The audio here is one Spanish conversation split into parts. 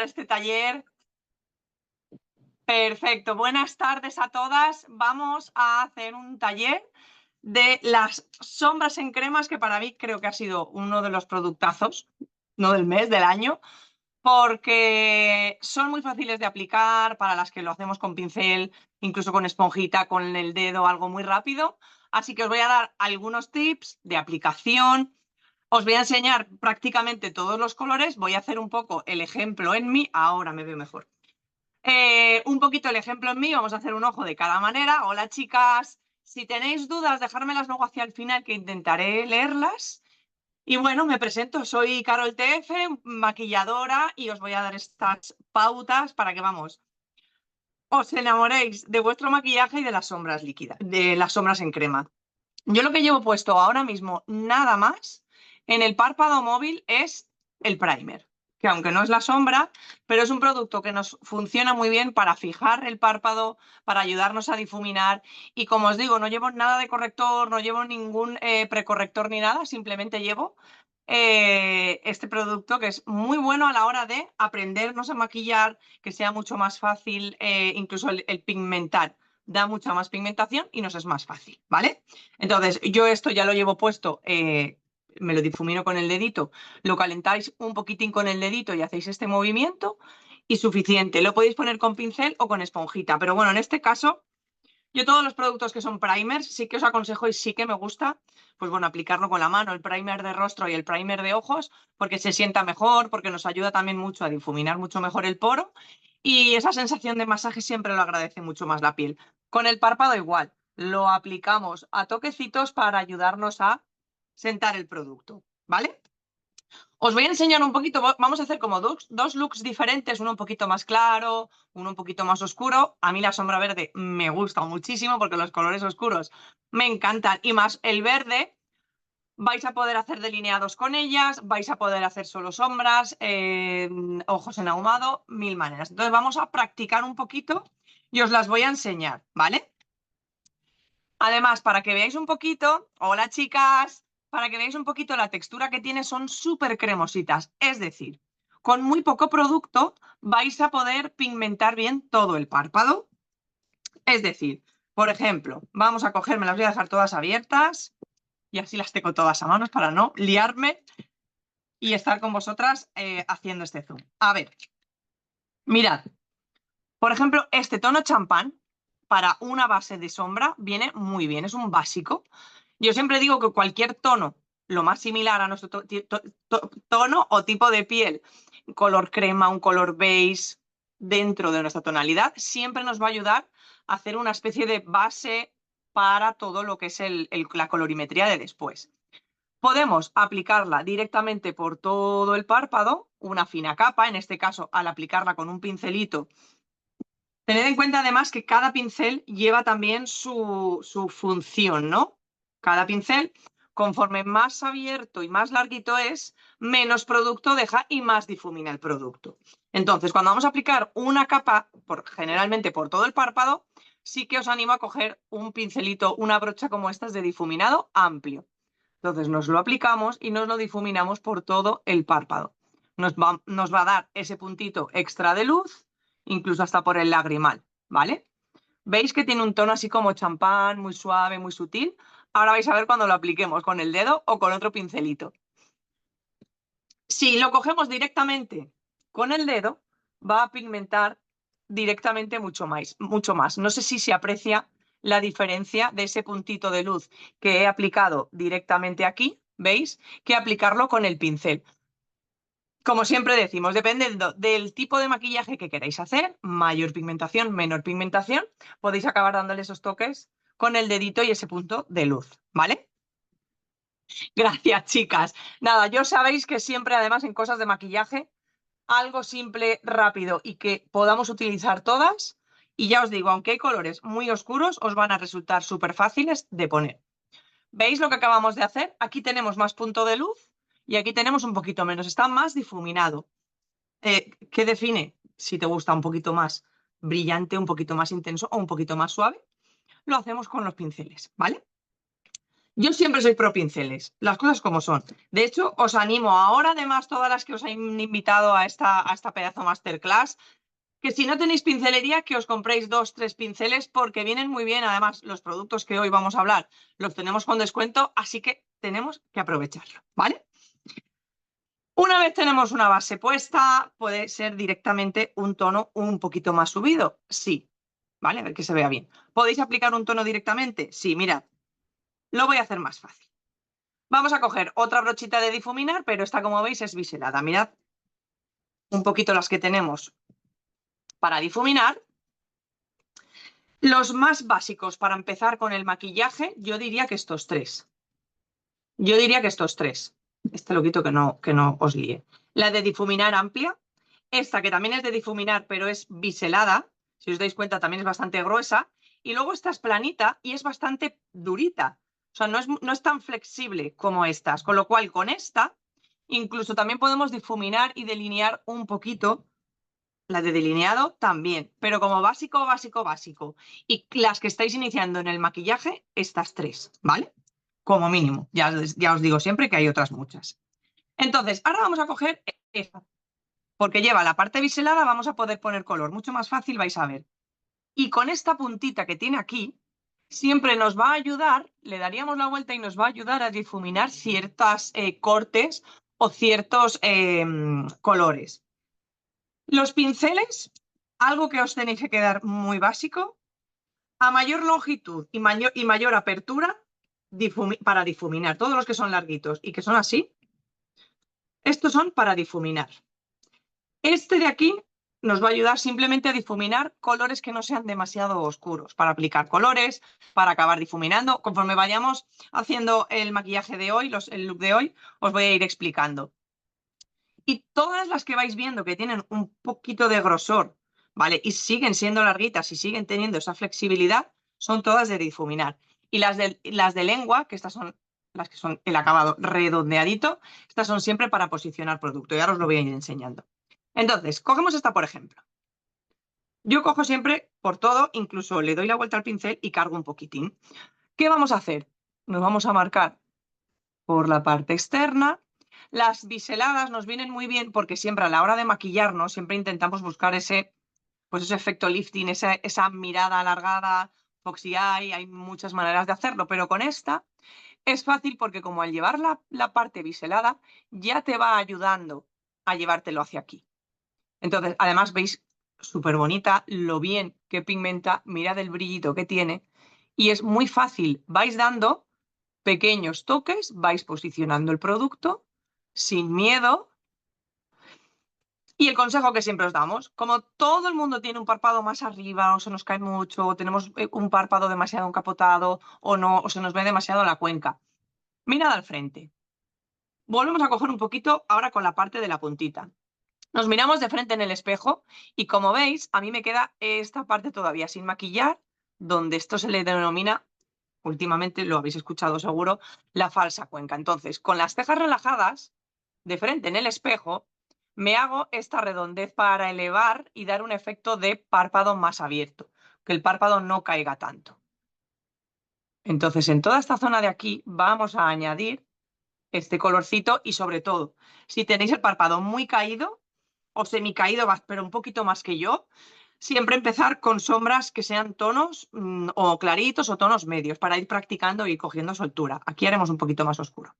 este taller. Perfecto, buenas tardes a todas. Vamos a hacer un taller de las sombras en cremas, que para mí creo que ha sido uno de los productazos, no del mes, del año, porque son muy fáciles de aplicar para las que lo hacemos con pincel, incluso con esponjita, con el dedo, algo muy rápido. Así que os voy a dar algunos tips de aplicación. Os voy a enseñar prácticamente todos los colores. Voy a hacer un poco el ejemplo en mí. Ahora me veo mejor. Un poquito el ejemplo en mí. Vamos a hacer un ojo de cada manera. Hola, chicas. Si tenéis dudas, dejármelas luego hacia el final, que intentaré leerlas. Y bueno, me presento. Soy Carol TF, maquilladora, y os voy a dar estas pautas para que, vamos, os enamoréis de vuestro maquillaje y de las sombras líquidas, de las sombras en crema. Yo lo que llevo puesto ahora mismo, nada más, en el párpado móvil es el primer, que aunque no es la sombra, pero es un producto que nos funciona muy bien para fijar el párpado, para ayudarnos a difuminar. Y como os digo, no llevo nada de corrector, no llevo ningún precorrector ni nada, simplemente llevo este producto, que es muy bueno a la hora de aprendernos a maquillar, que sea mucho más fácil, incluso el pigmentar. Da mucha más pigmentación y nos es más fácil, ¿vale? Entonces, yo esto ya lo llevo puesto, me lo difumino con el dedito, lo calentáis un poquitín con el dedito y hacéis este movimiento y suficiente. Lo podéis poner con pincel o con esponjita, pero bueno, en este caso, yo todos los productos que son primers sí que os aconsejo y sí que me gusta, pues bueno, aplicarlo con la mano, el primer de rostro y el primer de ojos, porque se sienta mejor, porque nos ayuda también mucho a difuminar mucho mejor el poro y esa sensación de masaje siempre lo agradece mucho más la piel. Con el párpado igual, lo aplicamos a toquecitos para ayudarnos a sentar el producto, ¿vale? Os voy a enseñar un poquito, vamos a hacer como dos looks diferentes, uno un poquito más claro, uno un poquito más oscuro. A mí la sombra verde me gusta muchísimo porque los colores oscuros me encantan y más el verde. Vais a poder hacer delineados con ellas, vais a poder hacer solo sombras, ojos en ahumado, mil maneras. Entonces vamos a practicar un poquito y os las voy a enseñar, ¿vale? Además, para que veáis un poquito, hola chicas, para que veáis un poquito la textura que tiene, son súper cremositas. Es decir, con muy poco producto vais a poder pigmentar bien todo el párpado. Es decir, por ejemplo, vamos a coger, me las voy a dejar todas abiertas y así las tengo todas a manos para no liarme y estar con vosotras haciendo este zoom. A ver, mirad, por ejemplo, este tono champán para una base de sombra viene muy bien, es un básico. Yo siempre digo que cualquier tono, lo más similar a nuestro tono o tipo de piel, color crema, un color beige, dentro de nuestra tonalidad, siempre nos va a ayudar a hacer una especie de base para todo lo que es la colorimetría de después. Podemos aplicarla directamente por todo el párpado, una fina capa, en este caso al aplicarla con un pincelito. Tened en cuenta además que cada pincel lleva también su función, ¿no? Cada pincel, conforme más abierto y más larguito es, menos producto deja y más difumina el producto. Entonces, cuando vamos a aplicar una capa, generalmente por todo el párpado, sí que os animo a coger un pincelito, una brocha como estas de difuminado amplio. Entonces nos lo aplicamos y nos lo difuminamos por todo el párpado. Nos va a dar ese puntito extra de luz, incluso hasta por el lagrimal, ¿vale? ¿Veis que tiene un tono así como champán, muy suave, muy sutil? Ahora vais a ver cuando lo apliquemos con el dedo o con otro pincelito. Si lo cogemos directamente con el dedo, va a pigmentar directamente mucho más, mucho más. No sé si se aprecia la diferencia de ese puntito de luz que he aplicado directamente aquí, ¿veis? Que aplicarlo con el pincel. Como siempre decimos, dependiendo del tipo de maquillaje que queráis hacer, mayor pigmentación, menor pigmentación, podéis acabar dándole esos toques con el dedito y ese punto de luz, ¿vale? Gracias, chicas. Nada, yo sabéis que siempre, además, en cosas de maquillaje, algo simple, rápido y que podamos utilizar todas. Y ya os digo, aunque hay colores muy oscuros, os van a resultar súper fáciles de poner. ¿Veis lo que acabamos de hacer? Aquí tenemos más punto de luz y aquí tenemos un poquito menos. Está más difuminado. ¿Qué define? Si te gusta un poquito más brillante, un poquito más intenso o un poquito más suave, lo hacemos con los pinceles, ¿vale? Yo siempre soy pro pinceles, las cosas como son. De hecho, os animo ahora, además, todas las que os han invitado a esta pedazo masterclass, que si no tenéis pincelería, que os compréis 2, 3 pinceles porque vienen muy bien. Además, los productos que hoy vamos a hablar los tenemos con descuento, así que tenemos que aprovecharlo, ¿vale? Una vez tenemos una base puesta, puede ser directamente un tono un poquito más subido. Sí, ¿vale? A ver que se vea bien. ¿Podéis aplicar un tono directamente? Sí, mirad, lo voy a hacer más fácil. Vamos a coger otra brochita de difuminar, pero esta, como veis, es biselada. Mirad un poquito las que tenemos para difuminar. Los más básicos para empezar con el maquillaje, yo diría que estos tres. Yo diría que estos tres. Este lo quito que no os líe. La de difuminar amplia. Esta que también es de difuminar, pero es biselada. Si os dais cuenta, también es bastante gruesa. Y luego esta es planita y es bastante durita. O sea, no es tan flexible como estas. Con lo cual, con esta, incluso también podemos difuminar y delinear un poquito. La de delineado también, pero como básico, básico, básico. Y las que estáis iniciando en el maquillaje, estas tres, ¿vale? Como mínimo. Ya os digo siempre que hay otras muchas. Entonces, ahora vamos a coger esta, porque lleva la parte biselada, vamos a poder poner color. Mucho más fácil, vais a ver. Y con esta puntita que tiene aquí, siempre nos va a ayudar, le daríamos la vuelta y nos va a ayudar a difuminar ciertos cortes o ciertos colores. Los pinceles, algo que os tenéis que quedar muy básico, a mayor longitud y mayor apertura para difuminar. Todos los que son larguitos y que son así, estos son para difuminar. Este de aquí nos va a ayudar simplemente a difuminar colores que no sean demasiado oscuros, para aplicar colores, para acabar difuminando. Conforme vayamos haciendo el maquillaje de hoy, el look de hoy, os voy a ir explicando. Y todas las que vais viendo que tienen un poquito de grosor, ¿vale? Y siguen siendo larguitas y siguen teniendo esa flexibilidad, son todas de difuminar. Y las de lengua, que estas son las que son el acabado redondeadito, estas son siempre para posicionar producto. Y ahora os lo voy a ir enseñando. Entonces, cogemos esta, por ejemplo. Yo cojo siempre por todo, incluso le doy la vuelta al pincel y cargo un poquitín. ¿Qué vamos a hacer? Nos vamos a marcar por la parte externa. Las biseladas nos vienen muy bien porque siempre a la hora de maquillarnos, siempre intentamos buscar pues ese efecto lifting, esa mirada alargada, foxy eye, hay muchas maneras de hacerlo, pero con esta es fácil porque como al llevar la parte biselada ya te va ayudando a llevártelo hacia aquí. Entonces, además veis súper bonita lo bien que pigmenta, mirad el brillito que tiene y es muy fácil, vais dando pequeños toques, vais posicionando el producto sin miedo. Y el consejo que siempre os damos, como todo el mundo tiene un párpado más arriba o se nos cae mucho, o tenemos un párpado demasiado encapotado o no, o se nos ve demasiado la cuenca, mirad al frente. Volvemos a coger un poquito ahora con la parte de la puntita. Nos miramos de frente en el espejo y como veis, a mí me queda esta parte todavía sin maquillar, donde esto se le denomina, últimamente lo habéis escuchado seguro, la falsa cuenca. Entonces, con las cejas relajadas, de frente en el espejo, me hago esta redondez para elevar y dar un efecto de párpado más abierto, que el párpado no caiga tanto. Entonces, en toda esta zona de aquí vamos a añadir este colorcito y sobre todo, si tenéis el párpado muy caído o semicaído, pero un poquito más que yo, siempre empezar con sombras que sean tonos o claritos o tonos medios para ir practicando y cogiendo soltura. Aquí haremos un poquito más oscuro.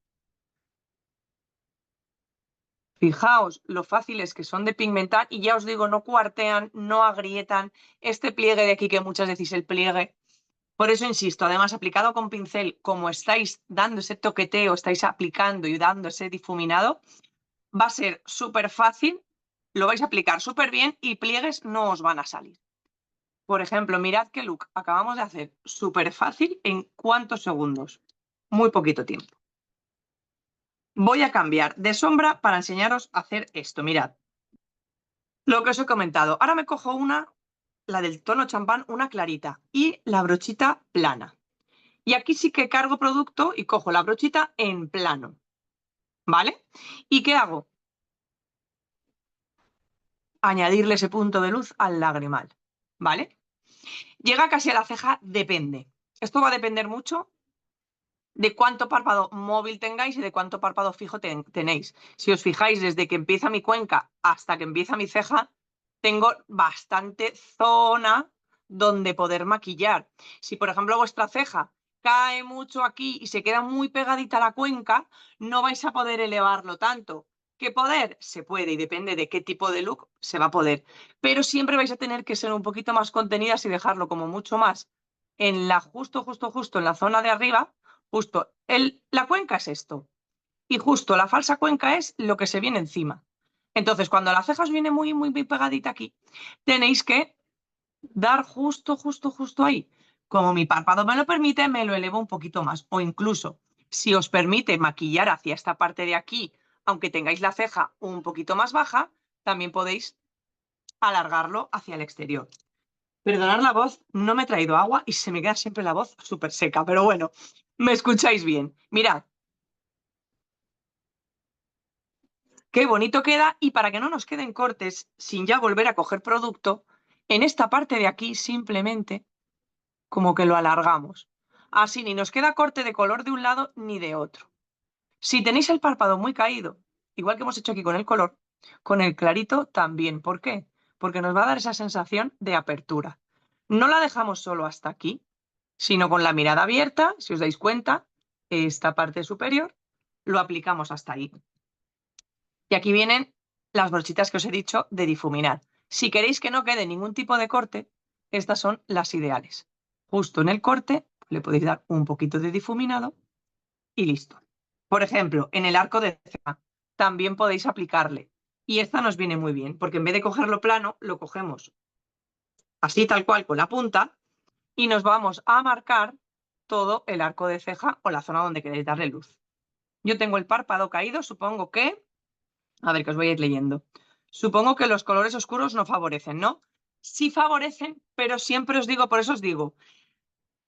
Fijaos lo fáciles que son de pigmentar y ya os digo, no cuartean, no agrietan. Este pliegue de aquí que muchas decís el pliegue. Por eso insisto, además aplicado con pincel, como estáis dando ese toqueteo, estáis aplicando y dando ese difuminado, va a ser súper fácil, lo vais a aplicar súper bien y pliegues no os van a salir. Por ejemplo, mirad qué look acabamos de hacer súper fácil en cuántos segundos. Muy poquito tiempo. Voy a cambiar de sombra para enseñaros a hacer esto. Mirad. Lo que os he comentado. Ahora me cojo la del tono champán, una clarita y la brochita plana. Y aquí sí que cargo producto y cojo la brochita en plano. ¿Vale? ¿Y qué hago? Añadirle ese punto de luz al lagrimal. ¿Vale? Llega casi a la ceja, depende. Esto va a depender mucho de cuánto párpado móvil tengáis y de cuánto párpado fijo tenéis. Si os fijáis, desde que empieza mi cuenca hasta que empieza mi ceja, tengo bastante zona donde poder maquillar. Si, por ejemplo, vuestra ceja cae mucho aquí y se queda muy pegadita a la cuenca, no vais a poder elevarlo tanto. ¿Qué poder? Se puede y depende de qué tipo de look se va a poder. Pero siempre vais a tener que ser un poquito más contenidas y dejarlo como mucho más en la justo en la zona de arriba. Justo, la cuenca es esto y justo la falsa cuenca es lo que se viene encima. Entonces, cuando la ceja os viene muy pegadita aquí, tenéis que dar justo ahí. Como mi párpado me lo permite, me lo elevo un poquito más. O incluso, si os permite maquillar hacia esta parte de aquí, aunque tengáis la ceja un poquito más baja, también podéis alargarlo hacia el exterior. Perdonad la voz, no me he traído agua y se me queda siempre la voz súper seca, pero bueno, me escucháis bien. Mirad, qué bonito queda y para que no nos queden cortes sin ya volver a coger producto, en esta parte de aquí simplemente como que lo alargamos. Así ni nos queda corte de color de un lado ni de otro. Si tenéis el párpado muy caído, igual que hemos hecho aquí con el color, con el clarito también. ¿Por qué? Porque nos va a dar esa sensación de apertura. No la dejamos solo hasta aquí, sino con la mirada abierta, si os dais cuenta, esta parte superior, lo aplicamos hasta ahí. Y aquí vienen las brochitas que os he dicho de difuminar. Si queréis que no quede ningún tipo de corte, estas son las ideales. Justo en el corte le podéis dar un poquito de difuminado y listo. Por ejemplo, en el arco de ceja también podéis aplicarle. Y esta nos viene muy bien, porque en vez de cogerlo plano, lo cogemos así tal cual con la punta y nos vamos a marcar todo el arco de ceja o la zona donde queréis darle luz. Yo tengo el párpado caído, supongo que, a ver que os voy a ir leyendo. Supongo que los colores oscuros no favorecen, ¿no? Sí favorecen, pero siempre os digo, por eso os digo,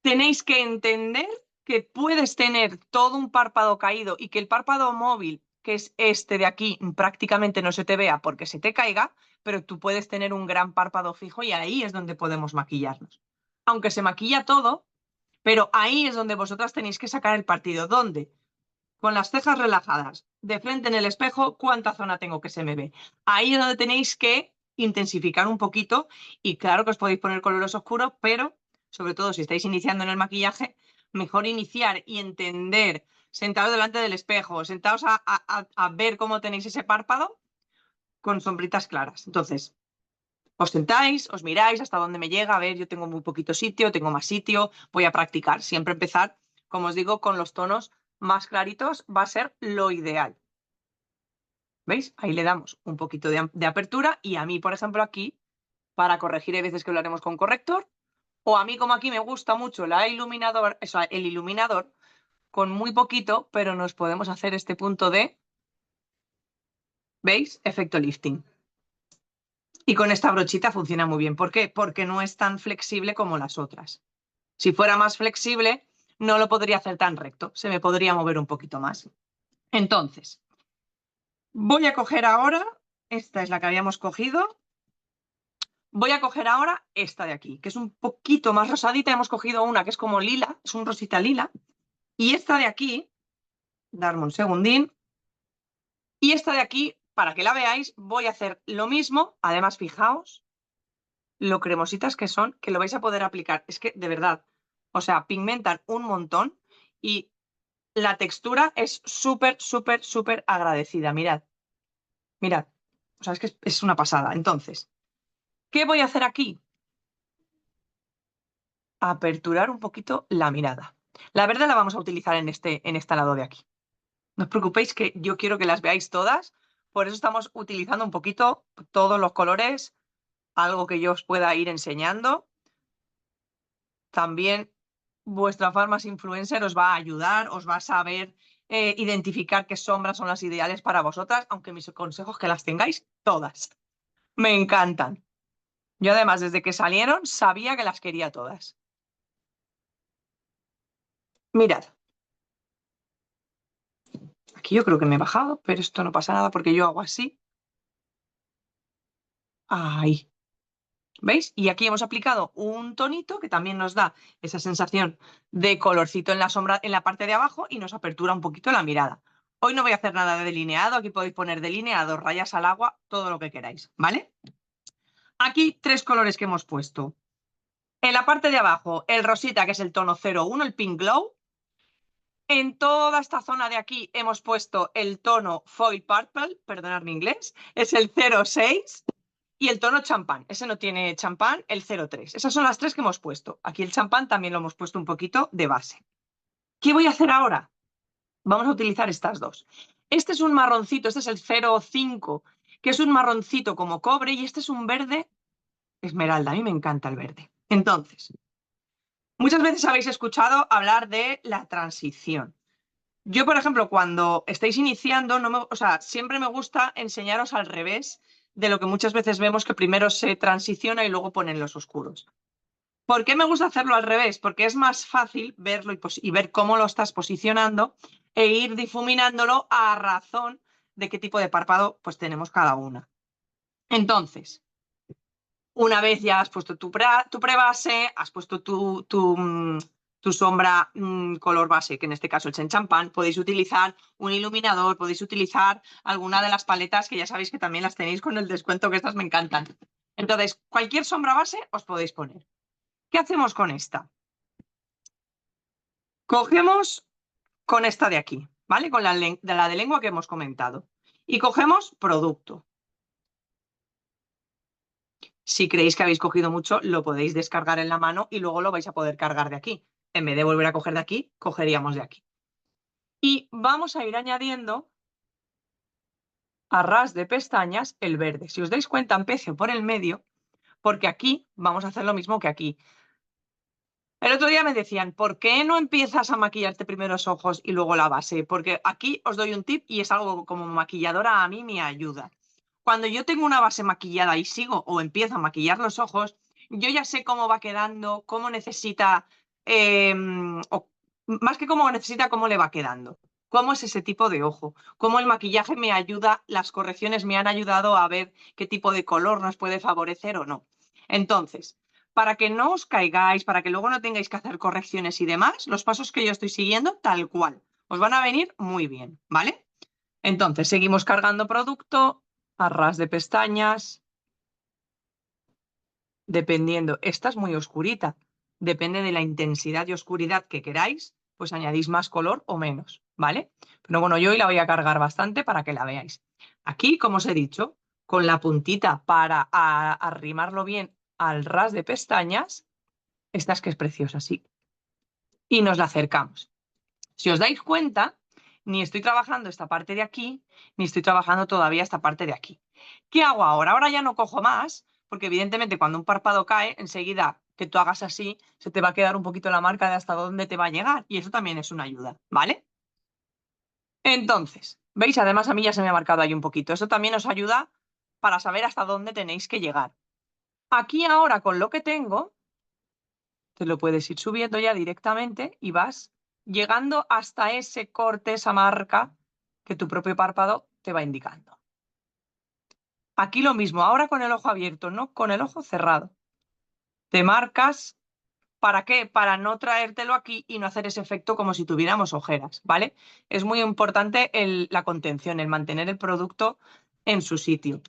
tenéis que entender que puedes tener todo un párpado caído y que el párpado móvil, que es este de aquí, prácticamente no se te vea porque se te caiga, pero tú puedes tener un gran párpado fijo y ahí es donde podemos maquillarnos. Aunque se maquilla todo, pero ahí es donde vosotras tenéis que sacar el partido. ¿Dónde? Con las cejas relajadas, de frente en el espejo, ¿cuánta zona tengo que se me ve? Ahí es donde tenéis que intensificar un poquito y claro que os podéis poner colores oscuros, pero sobre todo si estáis iniciando en el maquillaje, mejor iniciar y entender, sentados delante del espejo, sentados a ver cómo tenéis ese párpado con sombritas claras. Entonces, os sentáis, os miráis hasta dónde me llega, a ver, yo tengo muy poquito sitio, tengo más sitio, voy a practicar. Siempre empezar, como os digo, con los tonos más claritos va a ser lo ideal. ¿Veis? Ahí le damos un poquito de apertura y a mí, por ejemplo, aquí, para corregir, hay veces que lo haremos con corrector, o a mí como aquí me gusta mucho el iluminador, con muy poquito, pero nos podemos hacer este punto de, ¿veis? Efecto lifting. Y con esta brochita funciona muy bien. ¿Por qué? Porque no es tan flexible como las otras. Si fuera más flexible, no lo podría hacer tan recto, se me podría mover un poquito más. Entonces, voy a coger ahora, esta es la que habíamos cogido, voy a coger ahora esta de aquí, que es un poquito más rosadita. Hemos cogido una que es como lila, es un rosita lila, y esta de aquí, darme un segundín, y esta de aquí, para que la veáis, voy a hacer lo mismo, además fijaos lo cremositas que son, que lo vais a poder aplicar. Es que, de verdad, o sea, pigmentan un montón y la textura es súper agradecida. Mirad, mirad. O sea, es que es una pasada. Entonces, ¿qué voy a hacer aquí? Aperturar un poquito la mirada. La verde la vamos a utilizar en este lado de aquí. No os preocupéis que yo quiero que las veáis todas. Por eso estamos utilizando un poquito todos los colores, algo que yo os pueda ir enseñando. También vuestra Farmas Influencer os va a ayudar, os va a saber identificar qué sombras son las ideales para vosotras, aunque mis consejos que las tengáis todas. Me encantan. Yo además, desde que salieron, sabía que las quería todas. Mirad. Aquí yo creo que me he bajado, pero esto no pasa nada porque yo hago así. Ahí. ¿Veis? Y aquí hemos aplicado un tonito que también nos da esa sensación de colorcito en la sombra, en la parte de abajo y nos apertura un poquito la mirada. Hoy no voy a hacer nada de delineado, aquí podéis poner delineado, rayas al agua, todo lo que queráis, ¿vale? Aquí 3 colores que hemos puesto. En la parte de abajo, el rosita, que es el tono 01, el Pink Glow. En toda esta zona de aquí hemos puesto el tono Foil Purple, perdonad mi inglés, es el 06. Y el tono champán, ese no tiene champán, el 03. Esas son las 3 que hemos puesto. Aquí el champán también lo hemos puesto un poquito de base. ¿Qué voy a hacer ahora? Vamos a utilizar estas dos. Este es un marroncito, este es el 05, que es un marroncito como cobre, y este es un verde esmeralda. A mí me encanta el verde. Entonces, muchas veces habéis escuchado hablar de la transición. Yo, por ejemplo, cuando estáis iniciando, siempre me gusta enseñaros al revés de lo que muchas veces vemos que primero se transiciona y luego ponen los oscuros. ¿Por qué me gusta hacerlo al revés? Porque es más fácil verlo y ver cómo lo estás posicionando e ir difuminándolo a razón de qué tipo de párpado pues tenemos cada una. Entonces, una vez ya has puesto tu prebase, has puesto tu sombra color base, que en este caso es en champán, podéis utilizar un iluminador, podéis utilizar alguna de las paletas que ya sabéis que también las tenéis con el descuento, que estas me encantan. Entonces, cualquier sombra base os podéis poner. ¿Qué hacemos con esta? Cogemos con esta de aquí, ¿vale? Con la de lengua que hemos comentado. Y cogemos producto. Si creéis que habéis cogido mucho, lo podéis descargar en la mano y luego lo vais a poder cargar de aquí. En vez de volver a coger de aquí, cogeríamos de aquí. Y vamos a ir añadiendo a ras de pestañas el verde. Si os dais cuenta, empiezo por el medio, porque aquí vamos a hacer lo mismo que aquí. El otro día me decían, ¿por qué no empiezas a maquillarte primero los ojos y luego la base? Porque aquí os doy un tip y es algo como maquilladora a mí me ayuda. Cuando yo tengo una base maquillada y sigo o empiezo a maquillar los ojos, yo ya sé cómo va quedando, cómo necesita, o más que cómo necesita, cómo le va quedando. Cómo es ese tipo de ojo, cómo el maquillaje me ayuda, las correcciones me han ayudado a ver qué tipo de color nos puede favorecer o no. Entonces, para que no os caigáis, para que luego no tengáis que hacer correcciones y demás, los pasos que yo estoy siguiendo tal cual. Os van a venir muy bien, ¿vale? Entonces, seguimos cargando producto, a ras de pestañas, dependiendo, esta es muy oscurita, depende de la intensidad y oscuridad que queráis, pues añadís más color o menos, ¿vale? Pero bueno, yo hoy la voy a cargar bastante para que la veáis. Aquí, como os he dicho, con la puntita para arrimarlo bien al ras de pestañas, esta es que es preciosa, sí. Y nos la acercamos. Si os dais cuenta, ni estoy trabajando esta parte de aquí, ni estoy trabajando todavía esta parte de aquí. ¿Qué hago ahora? Ahora ya no cojo más, porque evidentemente cuando un párpado cae, enseguida que tú hagas así, se te va a quedar un poquito la marca de hasta dónde te va a llegar, y eso también es una ayuda, ¿vale? Entonces, ¿veis? Además a mí ya se me ha marcado ahí un poquito. Eso también os ayuda para saber hasta dónde tenéis que llegar. Aquí ahora con lo que tengo, te lo puedes ir subiendo ya directamente y vas llegando hasta ese corte, esa marca que tu propio párpado te va indicando. Aquí lo mismo, ahora con el ojo abierto, no con el ojo cerrado. Te marcas, ¿para qué? Para no traértelo aquí y no hacer ese efecto como si tuviéramos ojeras, ¿vale? Es muy importante la contención, el mantener el producto en su sitio.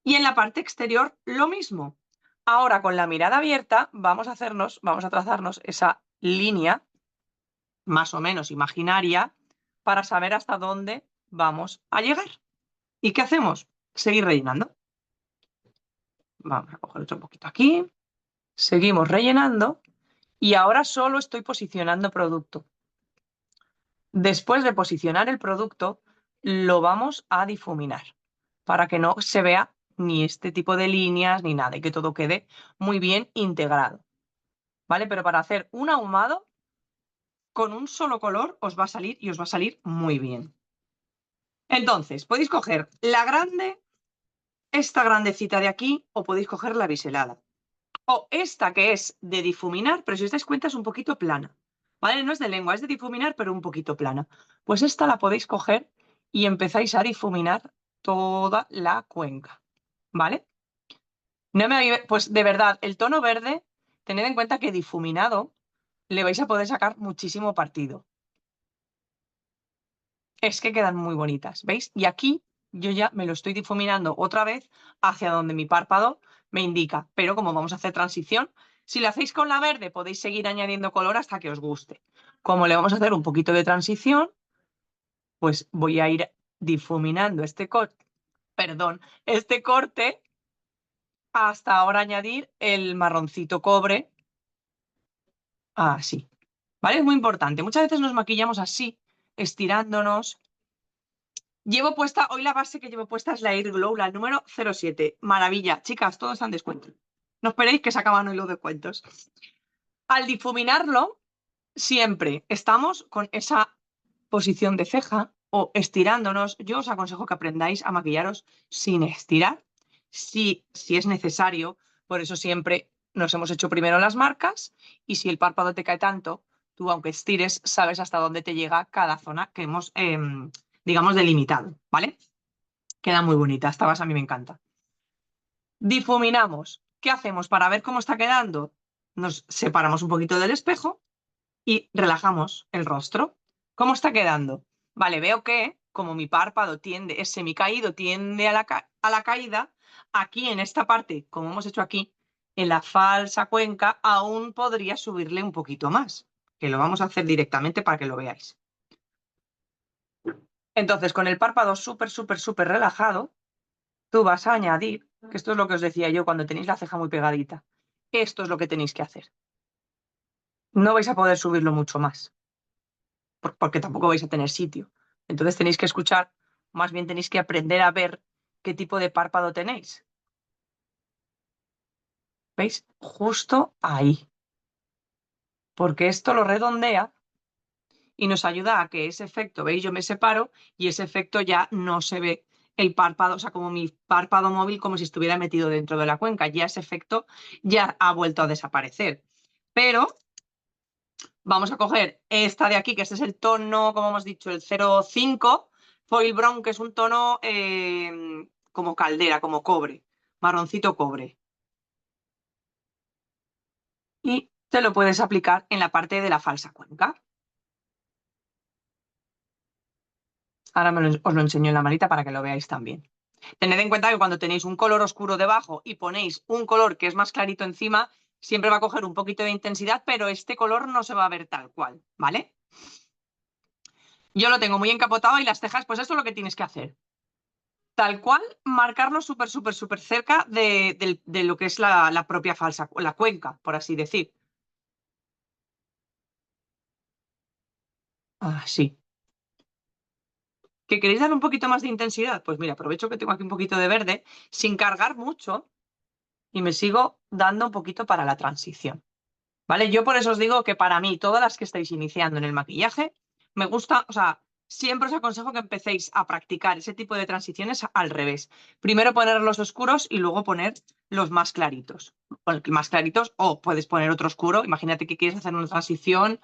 Y en la parte exterior, lo mismo. Ahora con la mirada abierta vamos a trazarnos esa línea más o menos imaginaria para saber hasta dónde vamos a llegar. ¿Y qué hacemos? Seguir rellenando. Vamos a coger otro poquito aquí. Seguimos rellenando y ahora solo estoy posicionando producto. Después de posicionar el producto, lo vamos a difuminar para que no se vea ni este tipo de líneas ni nada y que todo quede muy bien integrado. ¿Vale? Pero para hacer un ahumado con un solo color os va a salir y os va a salir muy bien. Entonces, podéis coger la grande, esta grandecita de aquí, o podéis coger la biselada. O esta que es de difuminar, pero si os dais cuenta es un poquito plana. ¿Vale? No es de lengua, es de difuminar, pero un poquito plana. Pues esta la podéis coger y empezáis a difuminar toda la cuenca. ¿Vale? No me, pues de verdad, el tono verde, tened en cuenta que difuminado le vais a poder sacar muchísimo partido. Es que quedan muy bonitas, ¿veis? Y aquí yo ya me lo estoy difuminando otra vez hacia donde mi párpado me indica. Pero como vamos a hacer transición, si lo hacéis con la verde podéis seguir añadiendo color hasta que os guste. Como le vamos a hacer un poquito de transición, pues voy a ir difuminando este corte hasta ahora añadir el marroncito cobre así. ¿Vale? Es muy importante. Muchas veces nos maquillamos así, estirándonos. Llevo puesta, hoy la base que llevo puesta es la Air Glow, la número 07. Maravilla. Chicas, todos están en descuento. No esperéis que se acaban hoy los descuentos. Al difuminarlo, siempre estamos con esa posición de ceja o estirándonos. Yo os aconsejo que aprendáis a maquillaros sin estirar, si es necesario. Por eso siempre nos hemos hecho primero las marcas y si el párpado te cae tanto, tú aunque estires, sabes hasta dónde te llega cada zona que hemos, digamos, delimitado, ¿vale? Queda muy bonita, esta base a mí me encanta. Difuminamos. ¿Qué hacemos para ver cómo está quedando? Nos separamos un poquito del espejo y relajamos el rostro. ¿Cómo está quedando? Vale, veo que como mi párpado tiende, es semicaído, tiende a la caída, aquí en esta parte, como hemos hecho aquí, en la falsa cuenca, aún podría subirle un poquito más, que lo vamos a hacer directamente para que lo veáis. Entonces, con el párpado súper, súper, súper relajado, tú vas a añadir, que esto es lo que os decía yo cuando tenéis la ceja muy pegadita, esto es lo que tenéis que hacer. No vais a poder subirlo mucho más porque tampoco vais a tener sitio. Entonces tenéis que escuchar, más bien tenéis que aprender a ver qué tipo de párpado tenéis. ¿Veis? Justo ahí. Porque esto lo redondea y nos ayuda a que ese efecto, ¿veis? Yo me separo y ese efecto ya no se ve el párpado, o sea, como mi párpado móvil, como si estuviera metido dentro de la cuenca. Ya ese efecto ya ha vuelto a desaparecer. Pero vamos a coger esta de aquí, que este es el tono, como hemos dicho, el 05, Foil Brown, que es un tono como caldera, como cobre, marroncito cobre. Y te lo puedes aplicar en la parte de la falsa cuenca. Ahora os lo enseño en la manita para que lo veáis también. Tened en cuenta que cuando tenéis un color oscuro debajo y ponéis un color que es más clarito encima, siempre va a coger un poquito de intensidad, pero este color no se va a ver tal cual, ¿vale? Yo lo tengo muy encapotado y las cejas, pues esto es lo que tienes que hacer. Tal cual, marcarlo súper, súper, súper cerca de lo que es la propia falsa, la cuenca, por así decir. Así. ¿Que queréis dar un poquito más de intensidad? Pues mira, aprovecho que tengo aquí un poquito de verde, sin cargar mucho, y me sigo dando un poquito para la transición. ¿Vale? Yo por eso os digo que para mí, todas las que estáis iniciando en el maquillaje, me gusta, o sea, siempre os aconsejo que empecéis a practicar ese tipo de transiciones al revés. Primero poner los oscuros y luego poner los más claritos. Más claritos, o puedes poner otro oscuro. Imagínate que quieres hacer una transición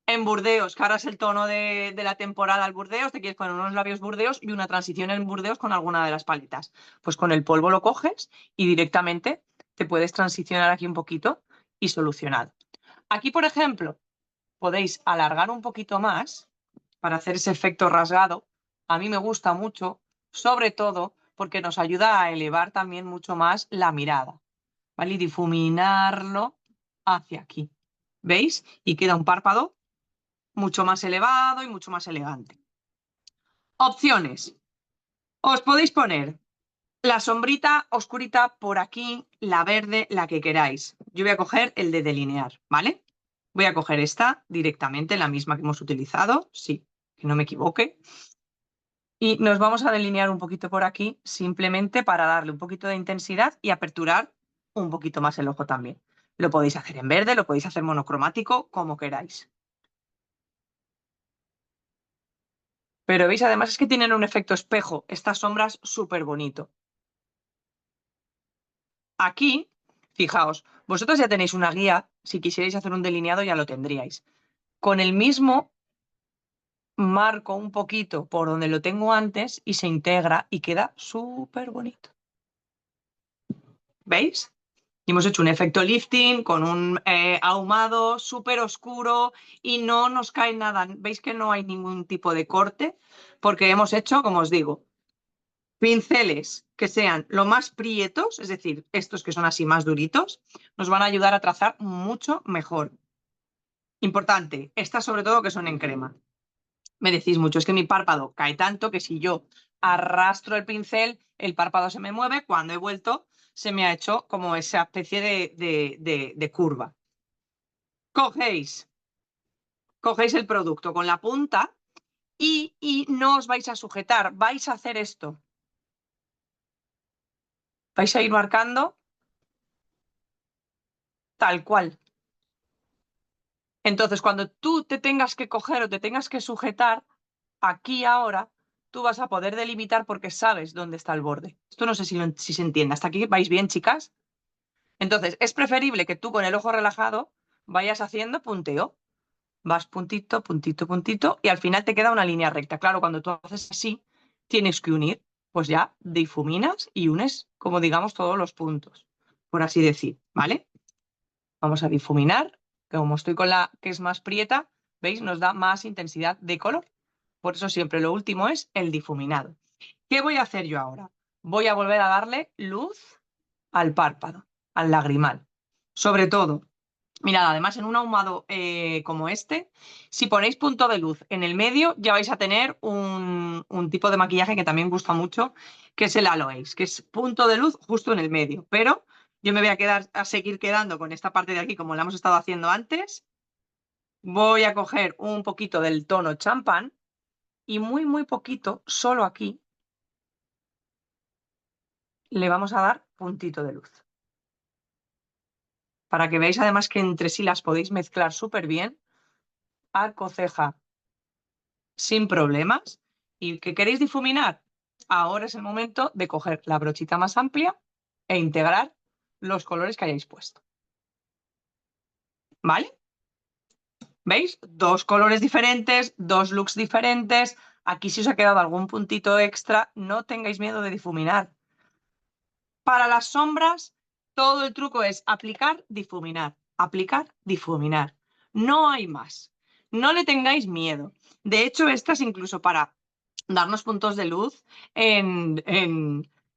en Burdeos, que ahora es el tono de la temporada al Burdeos, te quieres poner unos labios Burdeos y una transición en Burdeos con alguna de las paletas. Pues con el polvo lo coges y directamente te puedes transicionar aquí un poquito y solucionado. Aquí, por ejemplo, podéis alargar un poquito más para hacer ese efecto rasgado. A mí me gusta mucho, sobre todo porque nos ayuda a elevar también mucho más la mirada, ¿vale? Y difuminarlo hacia aquí. ¿Veis? Y queda un párpado mucho más elevado y mucho más elegante. Opciones. Os podéis poner la sombrita oscurita por aquí, la verde, la que queráis. Yo voy a coger el de delinear, ¿vale? Voy a coger esta directamente, la misma que hemos utilizado, sí, que no me equivoque. Y nos vamos a delinear un poquito por aquí, simplemente para darle un poquito de intensidad y aperturar un poquito más el ojo también. Lo podéis hacer en verde, lo podéis hacer monocromático, como queráis. Pero veis, además es que tienen un efecto espejo, estas sombras súper bonito. Aquí, fijaos, vosotros ya tenéis una guía, si quisierais hacer un delineado ya lo tendríais. Con el mismo marco un poquito por donde lo tengo antes y se integra y queda súper bonito. ¿Veis? Y hemos hecho un efecto lifting con un ahumado súper oscuro y no nos cae nada. ¿Veis que no hay ningún tipo de corte? Porque hemos hecho, como os digo, pinceles que sean lo más prietos, es decir, estos que son así más duritos, nos van a ayudar a trazar mucho mejor. Importante, estas sobre todo que son en crema. Me decís mucho, es que mi párpado cae tanto que si yo arrastro el pincel, el párpado se me mueve, cuando he vuelto se me ha hecho como esa especie de curva. Cogéis el producto con la punta y no os vais a sujetar, vais a hacer esto. Vais a ir marcando tal cual. Entonces, cuando tú te tengas que coger o te tengas que sujetar, aquí ahora, tú vas a poder delimitar porque sabes dónde está el borde. Esto no sé si se entiende. ¿Hasta aquí vais bien, chicas? Entonces, es preferible que tú con el ojo relajado vayas haciendo punteo. Vas puntito, puntito, puntito y al final te queda una línea recta. Claro, cuando tú haces así, tienes que unir. Pues ya difuminas y unes, como digamos, todos los puntos, por así decir, ¿vale? Vamos a difuminar. Como estoy con la que es más prieta, ¿veis? Nos da más intensidad de color. Por eso siempre lo último es el difuminado. ¿Qué voy a hacer yo ahora? Voy a volver a darle luz al párpado, al lagrimal. Sobre todo, mirad, además en un ahumado como este, si ponéis punto de luz en el medio, ya vais a tener un tipo de maquillaje que también gusta mucho, que es el aloes, que es punto de luz justo en el medio. Pero yo me voy a seguir quedando con esta parte de aquí como la hemos estado haciendo antes. Voy a coger un poquito del tono champán y muy, muy poquito, solo aquí, le vamos a dar puntito de luz. Para que veáis además que entre sí las podéis mezclar súper bien. Arco, ceja, sin problemas. ¿Y qué queréis difuminar? Ahora es el momento de coger la brochita más amplia e integrar los colores que hayáis puesto. ¿Vale? ¿Veis? Dos colores diferentes, dos looks diferentes. Aquí si os ha quedado algún puntito extra, no tengáis miedo de difuminar. Para las sombras, todo el truco es aplicar, difuminar, aplicar, difuminar. No hay más. No le tengáis miedo. De hecho, estas incluso para darnos puntos de luz en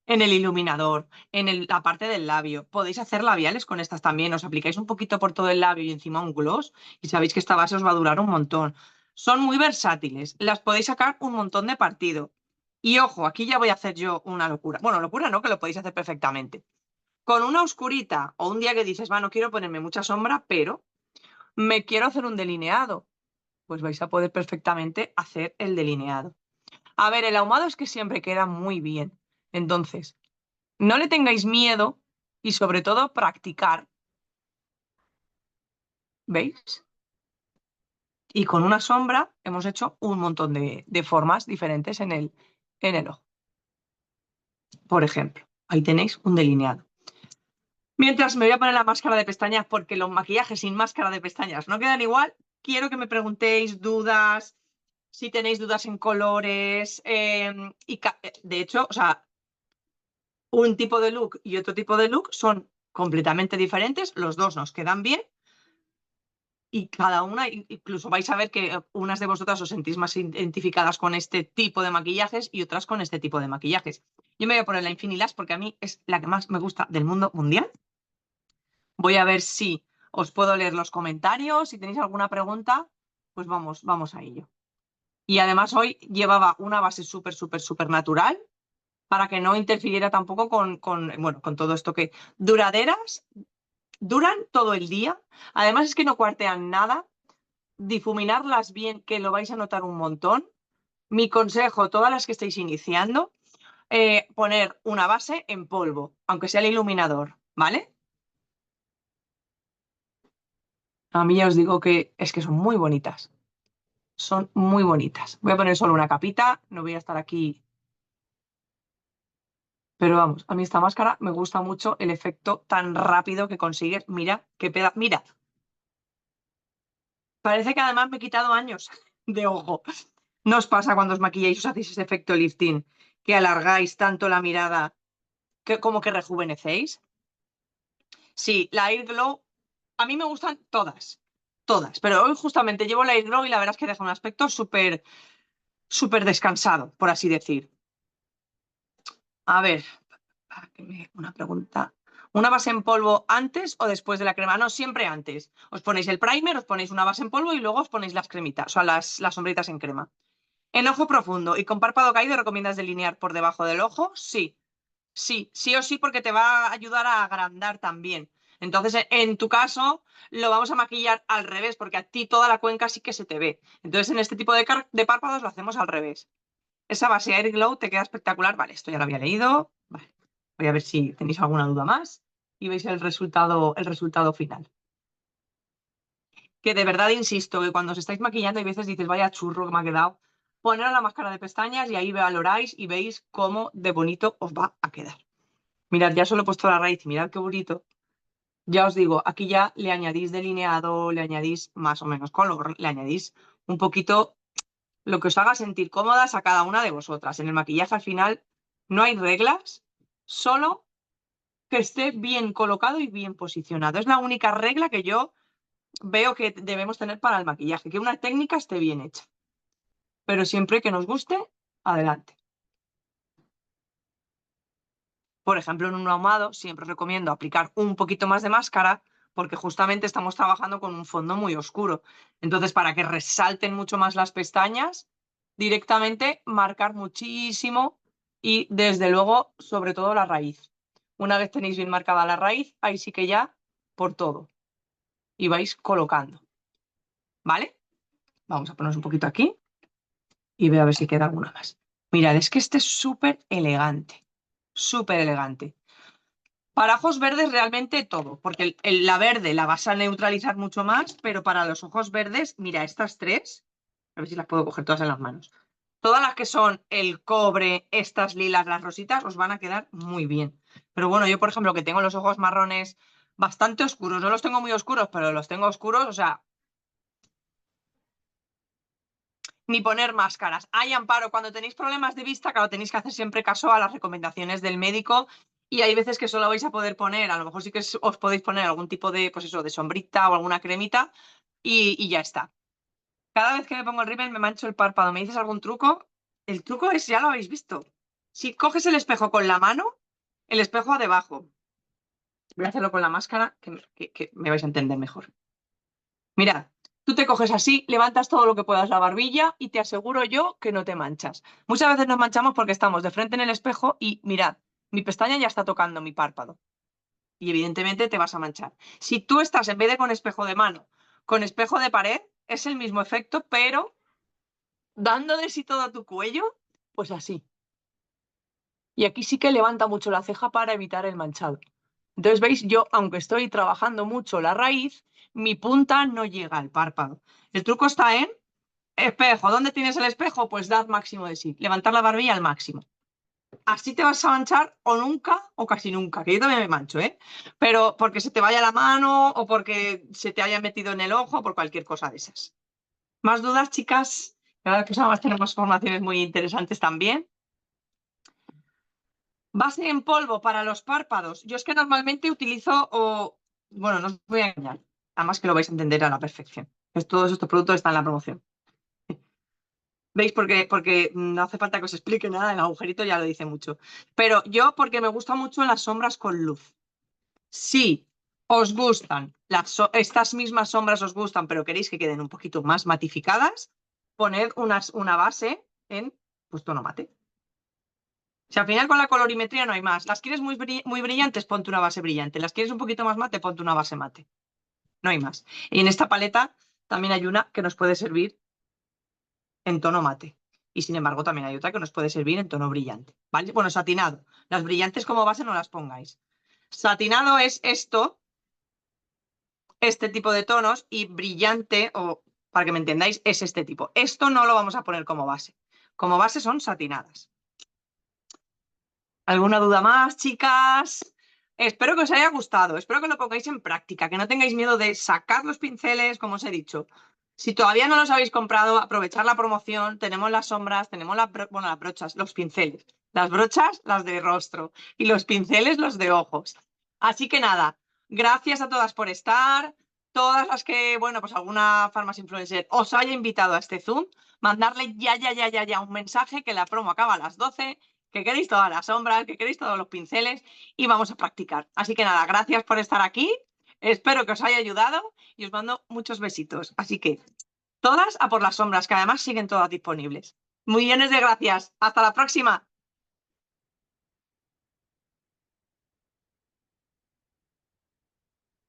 el iluminador, la parte del labio. Podéis hacer labiales con estas también. Os aplicáis un poquito por todo el labio y encima un gloss y sabéis que esta base os va a durar un montón. Son muy versátiles. Las podéis sacar un montón de partido. Y ojo, aquí ya voy a hacer yo una locura. Bueno, locura no, que lo podéis hacer perfectamente. Con una oscurita o un día que dices, va, no quiero ponerme mucha sombra, pero me quiero hacer un delineado, pues vais a poder perfectamente hacer el delineado. A ver, el ahumado es que siempre queda muy bien. Entonces, no le tengáis miedo y sobre todo practicar. ¿Veis? Y con una sombra hemos hecho un montón de formas diferentes en el ojo. Por ejemplo, ahí tenéis un delineado. Mientras me voy a poner la máscara de pestañas porque los maquillajes sin máscara de pestañas no quedan igual, quiero que me preguntéis dudas, si tenéis dudas en colores. De hecho, o sea, un tipo de look y otro tipo de look son completamente diferentes, los dos nos quedan bien y cada una, incluso vais a ver que unas de vosotras os sentís más identificadas con este tipo de maquillajes y otras con este tipo de maquillajes. Yo me voy a poner la Infinilash porque a mí es la que más me gusta del mundo mundial. Voy a ver si os puedo leer los comentarios. Si tenéis alguna pregunta, pues vamos a ello. Y además hoy llevaba una base súper, súper, súper natural para que no interfiriera tampoco con todo esto que duraderas, duran todo el día. Además es que no cuartean nada. Difuminarlas bien, que lo vais a notar un montón. Mi consejo, todas las que estáis iniciando, poner una base en polvo, aunque sea el iluminador, ¿vale? A mí ya os digo que es que son muy bonitas. Son muy bonitas. Voy a poner solo una capita, no voy a estar aquí. Pero vamos, a mí esta máscara me gusta mucho el efecto tan rápido que consigues. Mira, qué pedazo. Mira, parece que además me he quitado años de ojo. ¿No os pasa cuando os maquilláis y os hacéis ese efecto lifting que alargáis tanto la mirada como que rejuvenecéis? Sí, la Air Glow, a mí me gustan todas, todas, pero hoy justamente llevo la Air Glow y la verdad es que deja un aspecto súper, súper descansado, por así decir. A ver, una pregunta. ¿Una base en polvo antes o después de la crema? No, siempre antes. Os ponéis el primer, os ponéis una base en polvo y luego os ponéis las cremitas, o sea, las sombritas en crema. En ojo profundo y con párpado caído, ¿recomiendas delinear por debajo del ojo? Sí, sí, sí o sí, porque te va a ayudar a agrandar también. Entonces, en tu caso, lo vamos a maquillar al revés, porque a ti toda la cuenca sí que se te ve. Entonces, en este tipo de párpados lo hacemos al revés. Esa base Air Glow te queda espectacular. Vale, esto ya lo había leído. Vale. Voy a ver si tenéis alguna duda más y veis el resultado final. Que de verdad insisto que cuando os estáis maquillando hay veces dices, vaya churro que me ha quedado. Poner la máscara de pestañas y ahí valoráis y veis cómo de bonito os va a quedar. Mirad, ya solo he puesto la raíz y mirad qué bonito. Ya os digo, aquí ya le añadís delineado, le añadís más o menos color, le añadís un poquito lo que os haga sentir cómodas a cada una de vosotras. En el maquillaje al final no hay reglas, solo que esté bien colocado y bien posicionado. Es la única regla que yo veo que debemos tener para el maquillaje, que una técnica esté bien hecha. Pero siempre que nos guste, adelante. Por ejemplo, en un ahumado siempre os recomiendo aplicar un poquito más de máscara porque justamente estamos trabajando con un fondo muy oscuro. Entonces, para que resalten mucho más las pestañas, directamente marcar muchísimo y desde luego, sobre todo la raíz. Una vez tenéis bien marcada la raíz, ahí sí que ya por todo. Y vais colocando. ¿Vale? Vamos a ponernos un poquito aquí y veo a ver si queda alguna más. Mirad, es que este es súper elegante. Súper elegante. Para ojos verdes realmente todo, porque la verde la vas a neutralizar mucho más, pero para los ojos verdes, mira, estas tres, a ver si las puedo coger todas en las manos. Todas las que son el cobre, estas lilas, las rositas, os van a quedar muy bien. Pero bueno, yo por ejemplo que tengo los ojos marrones bastante oscuros, no los tengo muy oscuros, pero los tengo oscuros, o sea, ni poner máscaras. Hay amparo. Cuando tenéis problemas de vista, claro, tenéis que hacer siempre caso a las recomendaciones del médico y hay veces que solo vais a poder poner, a lo mejor sí que os podéis poner algún tipo de, pues eso, de sombrita o alguna cremita y ya está. Cada vez que me pongo el rímel me mancho el párpado. ¿Me dices algún truco? El truco es, ya lo habéis visto. Si coges el espejo con la mano, el espejo debajo. Voy a hacerlo con la máscara que me vais a entender mejor. Mirad, tú te coges así, levantas todo lo que puedas la barbilla y te aseguro yo que no te manchas. Muchas veces nos manchamos porque estamos de frente en el espejo y mirad, mi pestaña ya está tocando mi párpado. Y evidentemente te vas a manchar. Si tú estás en vez de con espejo de mano, con espejo de pared, es el mismo efecto, pero dando de sí todo tu cuello, pues así. Y aquí sí que levanta mucho la ceja para evitar el manchado. Entonces, veis, yo, aunque estoy trabajando mucho la raíz, mi punta no llega al párpado. El truco está en espejo. ¿Dónde tienes el espejo? Pues dad máximo de sí. Levantar la barbilla al máximo. Así te vas a manchar o nunca o casi nunca, que yo también me mancho, ¿eh? Pero porque se te vaya la mano o porque se te haya metido en el ojo o por cualquier cosa de esas. ¿Más dudas, chicas? Cada vez más tenemos formaciones muy interesantes también. Base en polvo para los párpados. Yo es que normalmente utilizo, bueno, no os voy a engañar, además que lo vais a entender a la perfección. Todos estos productos están en la promoción. ¿Veis? Porque no hace falta que os explique nada, el agujerito ya lo dice mucho. Pero yo, porque me gustan mucho las sombras con luz. Si os gustan, estas mismas sombras os gustan, pero queréis que queden un poquito más matificadas, poned una base en pues, tono mate. Si al final con la colorimetría no hay más. Las quieres muy brillantes, ponte una base brillante. Las quieres un poquito más mate, ponte una base mate. No hay más. Y en esta paleta también hay una que nos puede servir en tono mate. Y sin embargo también hay otra que nos puede servir en tono brillante. ¿Vale? Bueno, satinado. Las brillantes como base no las pongáis. Satinado es esto, este tipo de tonos, y brillante, o para que me entendáis, es este tipo. Esto no lo vamos a poner como base. Como base son satinadas. ¿Alguna duda más, chicas? Espero que os haya gustado, espero que lo pongáis en práctica, que no tengáis miedo de sacar los pinceles, como os he dicho. Si todavía no los habéis comprado, aprovechar la promoción, tenemos las sombras, tenemos las brochas, los pinceles. Las brochas, las de rostro, y los pinceles, los de ojos. Así que nada, Gracias a todas por estar. Todas las que, bueno, pues alguna Farmacia Influencer os haya invitado a este Zoom, mandarle ya un mensaje que la promo acaba a las 12, que queréis todas las sombras, que queréis todos los pinceles y vamos a practicar. Así que nada, gracias por estar aquí. Espero que os haya ayudado y os mando muchos besitos. Así que todas a por las sombras, que además siguen todas disponibles. Millones de gracias. Hasta la próxima.